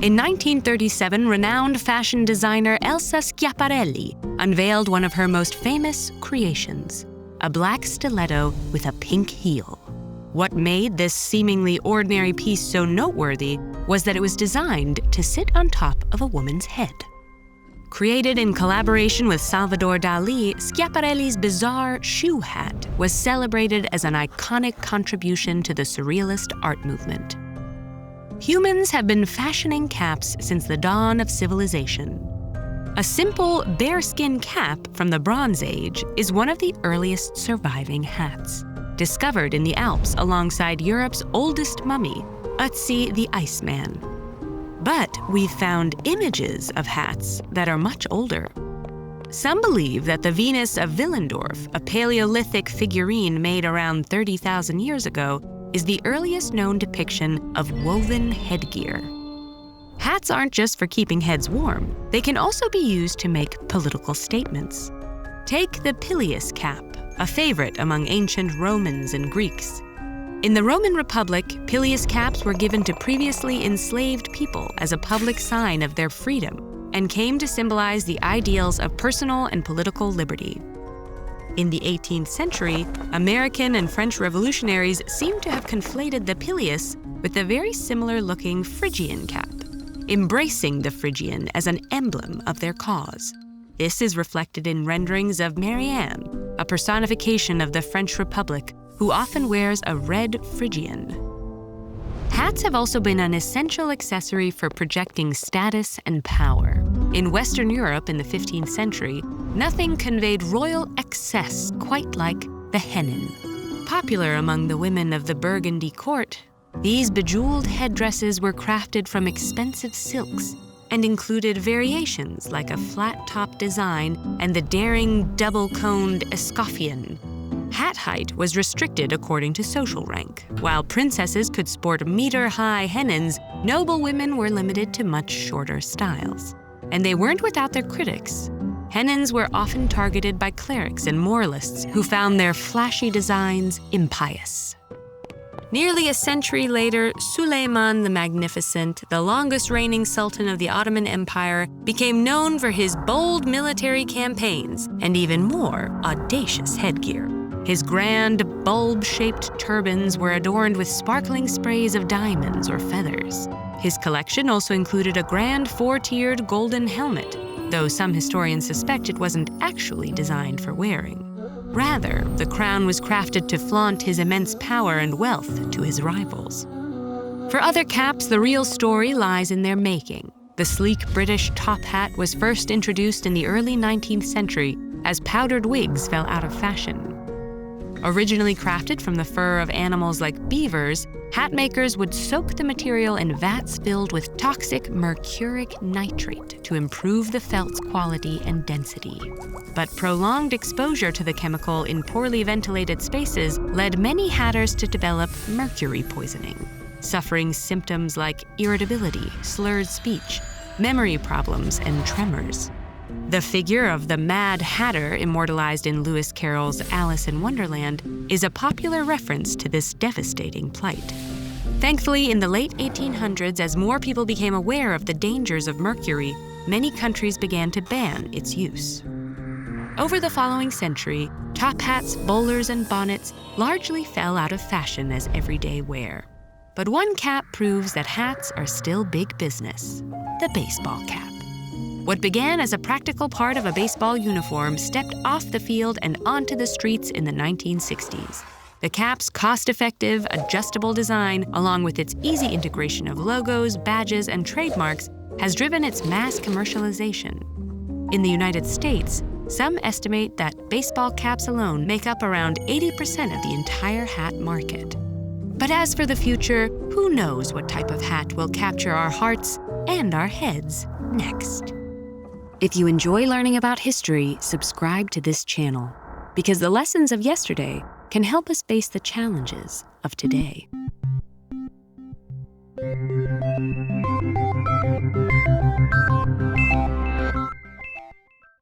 In 1937, renowned fashion designer Elsa Schiaparelli unveiled one of her most famous creations, a black stiletto with a pink heel. What made this seemingly ordinary piece so noteworthy was that it was designed to sit on top of a woman's head. Created in collaboration with Salvador Dali, Schiaparelli's bizarre shoe hat was celebrated as an iconic contribution to the surrealist art movement. Humans have been fashioning caps since the dawn of civilization. A simple bearskin cap from the Bronze Age is one of the earliest surviving hats, discovered in the Alps alongside Europe's oldest mummy, Ötzi the Iceman. But we've found images of hats that are much older. Some believe that the Venus of Willendorf, a Paleolithic figurine made around 30,000 years ago, is the earliest known depiction of woven headgear. Hats aren't just for keeping heads warm. They can also be used to make political statements. Take the pileus cap, a favorite among ancient Romans and Greeks. In the Roman Republic, pileus caps were given to previously enslaved people as a public sign of their freedom and came to symbolize the ideals of personal and political liberty. In the 18th century, American and French revolutionaries seem to have conflated the pileus with the very similar-looking Phrygian cap, embracing the Phrygian as an emblem of their cause. This is reflected in renderings of Marianne, a personification of the French Republic, who often wears a red Phrygian. Hats have also been an essential accessory for projecting status and power. In Western Europe in the 15th century, nothing conveyed royal excess quite like the hennin. Popular among the women of the Burgundy court, these bejeweled headdresses were crafted from expensive silks and included variations like a flat-top design and the daring double-coned escoffion. Hat height was restricted according to social rank. While princesses could sport meter-high hennins, noble women were limited to much shorter styles. And they weren't without their critics. Hennins were often targeted by clerics and moralists who found their flashy designs impious. Nearly a century later, Suleiman the Magnificent, the longest reigning sultan of the Ottoman Empire, became known for his bold military campaigns and even more audacious headgear. His grand, bulb-shaped turbans were adorned with sparkling sprays of diamonds or feathers. His collection also included a grand four-tiered golden helmet, though some historians suspect it wasn't actually designed for wearing. Rather, the crown was crafted to flaunt his immense power and wealth to his rivals. For other caps, the real story lies in their making. The sleek British top hat was first introduced in the early 19th century as powdered wigs fell out of fashion. Originally crafted from the fur of animals like beavers, hat makers would soak the material in vats filled with toxic mercuric nitrate to improve the felt's quality and density. But prolonged exposure to the chemical in poorly ventilated spaces led many hatters to develop mercury poisoning, suffering symptoms like irritability, slurred speech, memory problems, and tremors. The figure of the Mad Hatter, immortalized in Lewis Carroll's Alice in Wonderland, is a popular reference to this devastating plight. Thankfully, in the late 1800s, as more people became aware of the dangers of mercury, many countries began to ban its use. Over the following century, top hats, bowlers, and bonnets largely fell out of fashion as everyday wear. But one cap proves that hats are still big business: the baseball cap. What began as a practical part of a baseball uniform stepped off the field and onto the streets in the 1960s. The cap's cost-effective, adjustable design, along with its easy integration of logos, badges, and trademarks, has driven its mass commercialization. In the United States, some estimate that baseball caps alone make up around 80% of the entire hat market. But as for the future, who knows what type of hat will capture our hearts and our heads next. If you enjoy learning about history, subscribe to this channel, because the lessons of yesterday can help us face the challenges of today.